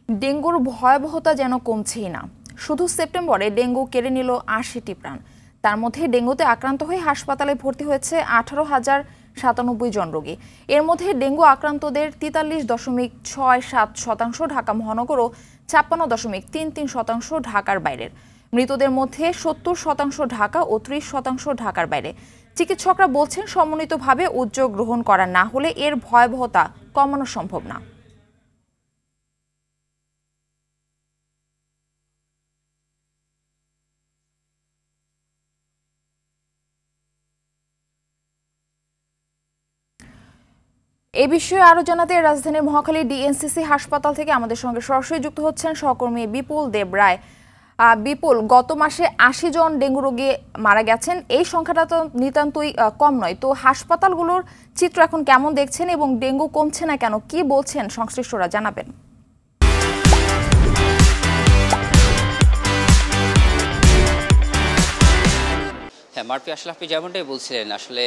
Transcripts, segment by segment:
ডেঙ্গুর ভয়াবহতা যেন কমছেই না। শুধু সেপ্টেম্বরে ডেঙ্গু কেড়ে নিল ৮০টি প্রাণ। তার মধ্যে ডেঙ্গুতে আক্রান্ত হয়ে হাসপাতালে ভর্তি হয়েছে ১৮,০৯৭ জন রোগী। এর মধ্যে ডেঙ্গু আক্রান্তদের ৪৩.৬৭% ঢাকা মহানগর ও ৫৬.৩৩% ঢাকার বাইরের। মৃতদের মধ্যে ৭০% ঢাকা ও ৩০% ঢাকার বাইরে। চিকিৎসকরা বলছেন, সমন্বিতভাবে উদ্যোগ গ্রহণ করা না হলে এর ভয়াবহতা কমানো সম্ভব না। এ বিষয়ে আরো জানাতে রাজধানীর মহাখালী ডিএনসিসি হাসপাতাল থেকে আমাদের সঙ্গে সরাসরি যুক্ত হচ্ছেন সহকর্মী বিপুল দেব রায়। বিপুল, গত মাসে ৮০ জন ডেঙ্গু রোগী মারা গেছেন। এই সংখ্যাটা তো নিতান্তই কম নয়। তো হাসপাতালগুলোর চিত্র এখন কেমন দেখছেন এবং ডেঙ্গু কমছে না কেন, কি বলছেন সংশ্লিষ্টরা, জানাবেন। হ্যাঁ মারফি, আসলে আপনি যেমনটাই বলছিলেন, আসলে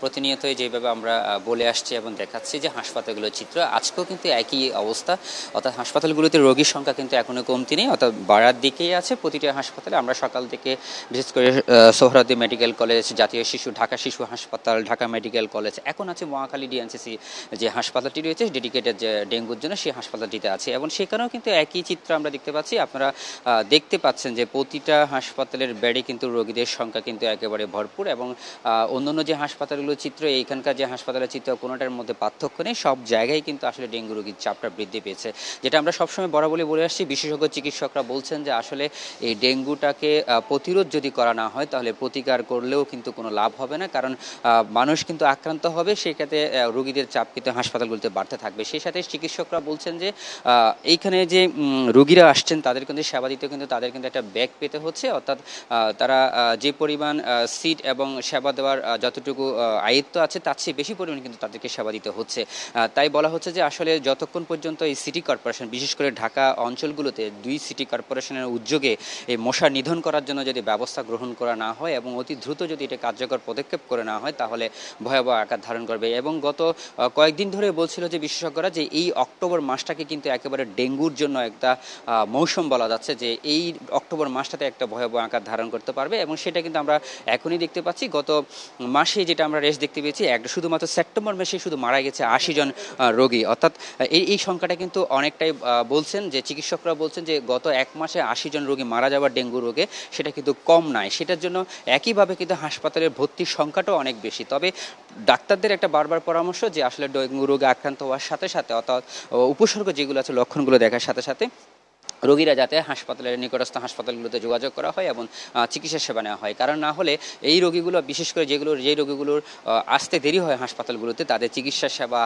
প্রতিনিয়তই যেভাবে আমরা বলে আসছি এবং দেখাচ্ছি যে হাসপাতালগুলোর চিত্র, আজকেও কিন্তু একই অবস্থা। অর্থাৎ হাসপাতালগুলোতে রোগীর সংখ্যা কিন্তু এখনো কমতি নেই, অর্থাৎ বাড়ার দিকেই আছে প্রতিটা হাসপাতালে। আমরা সকাল থেকে বিশেষ করে সোহরাওয়ার্দী মেডিকেল কলেজ, জাতীয় ঢাকা শিশু হাসপাতাল, ঢাকা মেডিকেল কলেজ, এখন আছে মহাখালী ডিএনসিসি যে হাসপাতালটি রয়েছে ডেডিকেটেড যে ডেঙ্গুর জন্য, সেই হাসপাতালটিতে আছে। এবং সেখানেও কিন্তু একই চিত্র আমরা দেখতে পাচ্ছি। আপনারা দেখতে পাচ্ছেন যে প্রতিটা হাসপাতালের বেডে কিন্তু রোগীদের সংখ্যা কিন্তু একেবারে ভরপুর। এবং অন্যান্য যে হাসপাতালগুলোর চিত্র, এইখানকার যে হাসপাতালের চিত্র, কোনোটার মধ্যে পার্থক্য নেই। সব জায়গায় কিন্তু আসলে ডেঙ্গু রোগীর চাপটা বৃদ্ধি পেয়েছে, যেটা আমরা সবসময় বরাবরই বলে আসছি। বিশেষজ্ঞ চিকিৎসকরা বলছেন যে আসলে এই ডেঙ্গুটাকে প্রতিরোধ যদি করা না হয়, তাহলে প্রতিকার করলেও কিন্তু কোনো লাভ হবে না, কারণ মানুষ কিন্তু আক্রান্ত হবে, সেক্ষেত্রে রোগীদের চাপ কিন্তু হাসপাতালগুলোতে বাড়তে থাকবে। সেই সাথে চিকিৎসকরা বলছেন যে এইখানে যে রোগীরা আসছেন তাদের কিন্তু সেবা দিতে কিন্তু তাদের কিন্তু একটা ব্যাগ পেতে হচ্ছে, অর্থাৎ তারা যে পরিমাণ সিট এবং সেবা দেওয়ার যতটুকু আয়ত্ত আছে তার চেয়ে বেশি পরিমাণে কিন্তু তাদেরকে সেবা দিতে হচ্ছে। তাই বলা হচ্ছে যে আসলে যতক্ষণ পর্যন্ত এই সিটি কর্পোরেশন, বিশেষ করে ঢাকা অঞ্চলগুলোতে 2 সিটি কর্পোরেশনের উদ্যোগে এই মশা নিধন করার জন্য যদি ব্যবস্থা গ্রহণ করা না হয় এবং অতি দ্রুত যদি এটা কার্যকর পদক্ষেপ করে না হয়, তাহলে ভয়াবহ আকার ধারণ করবে। এবং গত কয়েকদিন ধরে বলছিল যে বিশেষজ্ঞরা যে এই অক্টোবর মাসটাকে কিন্তু একেবারে ডেঙ্গুর জন্য একটা মৌসুম বলা যাচ্ছে, যে এই অক্টোবর মাসটাতে একটা ভয়াবহ আকার ধারণ করতে পারবে। এবং সেটা কিন্তু আমরা এখনই দেখতে পাচ্ছি। গত মাসে যেটা আমরা রেস দেখতে পেয়েছি, শুধুমাত্র সেপ্টেম্বর মাসে শুধু মারা গেছে 80 জন রোগী। অর্থাৎ এই সংখ্যাটা কিন্তু অনেকটাই বলছেন যে চিকিৎসকরা বলছেন যে গত এক মাসে 80 জন রোগী মারা যাওয়ার ডেঙ্গু রোগে, সেটা কিন্তু কম নয়। সেটার জন্য একইভাবে কিন্তু হাসপাতালের ভর্তির সংখ্যাটাও অনেক বেশি। তবে ডাক্তারদের একটা বারবার পরামর্শ যে আসলে ডেঙ্গু রোগে আক্রান্ত হওয়ার সাথে সাথে, অর্থাৎ উপসর্গ যেগুলো আছে, লক্ষণগুলো দেখার সাথে সাথে রোগীরা যাতে হাসপাতালের নিকটস্থ হাসপাতালগুলোতে যোগাযোগ করা হয় এবং চিকিৎসা সেবা নেওয়া হয়। কারণ না হলে এই রোগীগুলো, বিশেষ করে যেই রোগীগুলোর আসতে দেরি হয় হাসপাতালগুলোতে, তাদের চিকিৎসা সেবা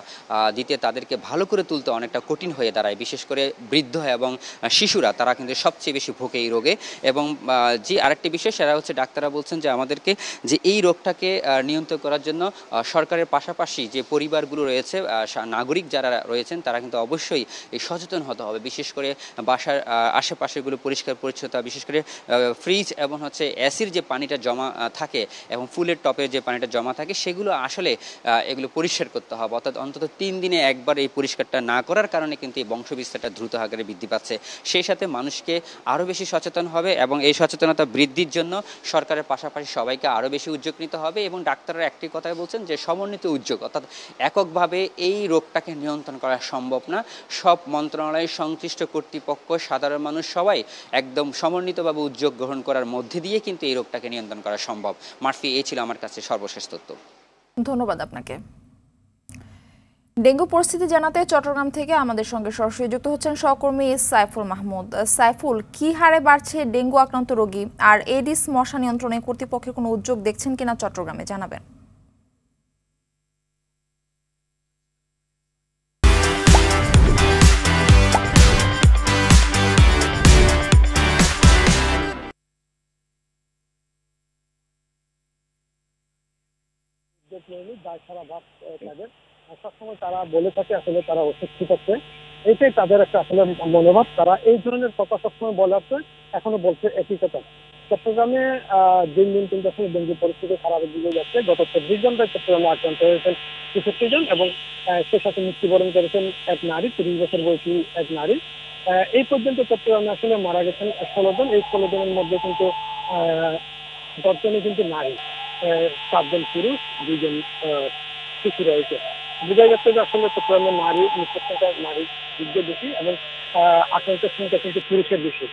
দিতে, তাদেরকে ভালো করে তুলতে অনেকটা কঠিন হয়ে দাঁড়ায়। বিশেষ করে বৃদ্ধ এবং শিশুরা, তারা কিন্তু সবচেয়ে বেশি ভোগে এই রোগে। এবং যে আরেকটি বিষয়, সেটা হচ্ছে ডাক্তাররা বলছেন যে আমাদেরকে যে এই রোগটাকে নিয়ন্ত্রণ করার জন্য সরকারের পাশাপাশি যে পরিবারগুলো রয়েছে, নাগরিক যারা রয়েছেন, তারা কিন্তু অবশ্যই এই সচেতন হতে হবে। বিশেষ করে বাসার আশেপাশেগুলো পরিষ্কার পরিচ্ছন্নতা, বিশেষ করে ফ্রিজ এবং এসির যে পানিটা জমা থাকে এবং ফুলের টপের যে পানিটা জমা থাকে, সেগুলো আসলে এগুলো পরিষ্কার করতে হবে। অর্থাৎ অন্তত 3 দিনে একবার এই পরিষ্কারটা না করার কারণে কিন্তু এই বংশবিস্তারটা দ্রুত আকারে বৃদ্ধি পাচ্ছে। সেই সাথে মানুষকে আরও বেশি সচেতন হবে এবং এই সচেতনতা বৃদ্ধির জন্য সরকারের পাশাপাশি সবাইকে আরও বেশি উদ্যোগ নিতে হবে। এবং ডাক্তাররা একটি কথাই বলছেন যে সমন্বিত উদ্যোগ, অর্থাৎ এককভাবে এই রোগটাকে নিয়ন্ত্রণ করা সম্ভব না। সব মন্ত্রণালয়, সংশ্লিষ্ট কর্তৃপক্ষ, সাধারণ মানুষ সবাই একদম সমন্বিতভাবে উদ্যোগ গ্রহণ করার মধ্যে দিয়ে কিন্তু এই রোগটাকে নিয়ন্ত্রণ করা সম্ভব। মারফি, এই ছিল আমার কাছে সর্বশেষ তথ্য। ধন্যবাদ আপনাকে। ডেঙ্গু পরিস্থিতি জানাতে চট্টগ্রাম থেকে আমাদের সঙ্গে সরাসরি যুক্ত হচ্ছেন সহকর্মী সাইফুল মাহমুদ। সাইফুল, কি হারে বাড়ছে ডেঙ্গু আক্রান্ত রোগী, আর এডিস মশা নিয়ন্ত্রণে কর্তৃপক্ষের কোনো উদ্যোগ দেখছেন কিনা চট্টগ্রামে, জানাবেন। তাদের সবসময় তারা বলে থাকে আসলে তারা অশিক্ষিত আছে, এটাই তাদের একটা আসলে মনোভাব। তারা এই ধরনের কথা সবসময় বলে আসছে, এখনো বলছে একই কথা। চট্টগ্রামে দিন দিন কিন্তু আসলে ডেঙ্গু পরিস্থিতি খারাপের দিকে যাচ্ছে। গত 24 ঘন্টায় চট্টগ্রামে আক্রান্ত হয়েছেন 63 জন এবং সে সাথে মৃত্যুবরণ করেছেন এক নারী, 30 বছর বয়সী এক নারী। এই পর্যন্ত চট্টগ্রামে আসলে মারা গেছেন 16 জন। এই 16 জনের মধ্যে কিন্তু 10 জনই কিন্তু নারী, 7 জন পুরুষ, 2 জন শিশু রয়েছে। বোঝা যাচ্ছে যে আসলে চট্টগ্রামে নারী নিঃশ্বাস সংখ্যা নারীর দিকে বেশি এবং আক্রান্তের সংখ্যা কিন্তু পুরুষের বেশি।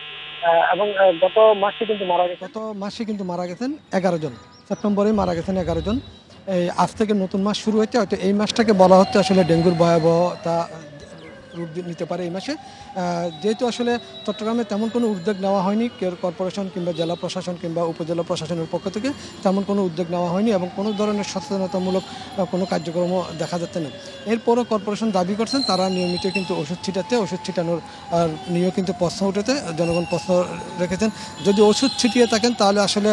এবং গত মাসে কিন্তু মারা গেছেন 11 জন। সেপ্টেম্বরে মারা গেছেন 11 জন। এই আজ থেকে নতুন মাস শুরু হচ্ছে, হয়তো এই মাসটাকে বলা হচ্ছে আসলে ডেঙ্গুর ভয়াবহতা রূপ নিতে পারে এই মাসে। যেহেতু আসলে চট্টগ্রামে তেমন কোনো উদ্যোগ নেওয়া হয়নি, কর্পোরেশন কিংবা জেলা প্রশাসন কিংবা উপজেলা প্রশাসনের পক্ষ থেকে তেমন কোনো উদ্যোগ নেওয়া হয়নি এবং কোনো ধরনের সচেতনতামূলক কোনো কার্যক্রমও দেখা যাচ্ছে না। এরপরও কর্পোরেশন দাবি করছেন তারা নিয়মিত কিন্তু ওষুধ ছিটানোর নিয়েও কিন্তু প্রশ্ন উঠেছে, জনগণ প্রশ্ন রেখেছেন যদি ওষুধ ছিটিয়ে থাকেন তাহলে আসলে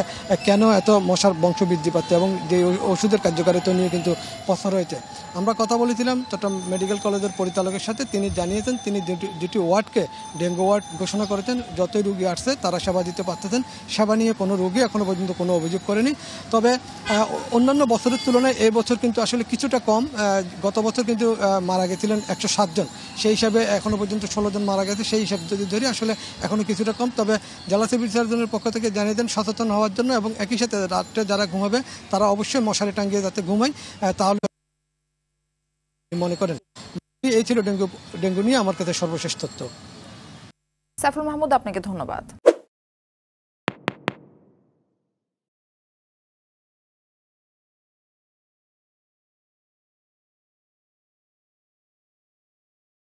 কেন এত মশার বংশ বৃদ্ধি পাচ্ছে এবং যে ওষুধের কার্যকারিতা নিয়ে কিন্তু প্রশ্ন রয়েছে। আমরা কথা বলেছিলাম চট্টগ্রাম মেডিকেল কলেজের পরিচালকের সাথে, তিনি জানিয়েছেন তিনি দুটি ওয়ার্ডকে ডেঙ্গু ওয়ার্ড ঘোষণা করেছেন। যতই রোগী আসছে তারা সেবা দিতে পারতেছেন, সেবা নিয়ে কোনো রোগী এখনো পর্যন্ত কোনো অভিযোগ করেনি। তবে অন্যান্য বছরের তুলনায় এই বছর কিন্তু আসলে কিছুটা কম। গত বছর কিন্তু মারা গেছিলেন 107 জন, সেই হিসাবে এখনো পর্যন্ত 16 জন মারা গেছে, সেই হিসাব যদি ধরি আসলে এখনো কিছুটা কম। তবে জেলা সিভিল সার্জনের পক্ষ থেকে জানিয়ে দেন সচেতন হওয়ার জন্য এবং একই সাথে রাত্রে যারা ঘুমাবে তারা অবশ্যই মশারি টাঙ্গিয়ে যাতে ঘুমায়, তাহলে মনে করেন। এই ছিল ডেঙ্গু নিয়ে আমার কাছে সর্বশেষ তথ্য। সাইফুল মাহমুদ, আপনাকে ধন্যবাদ।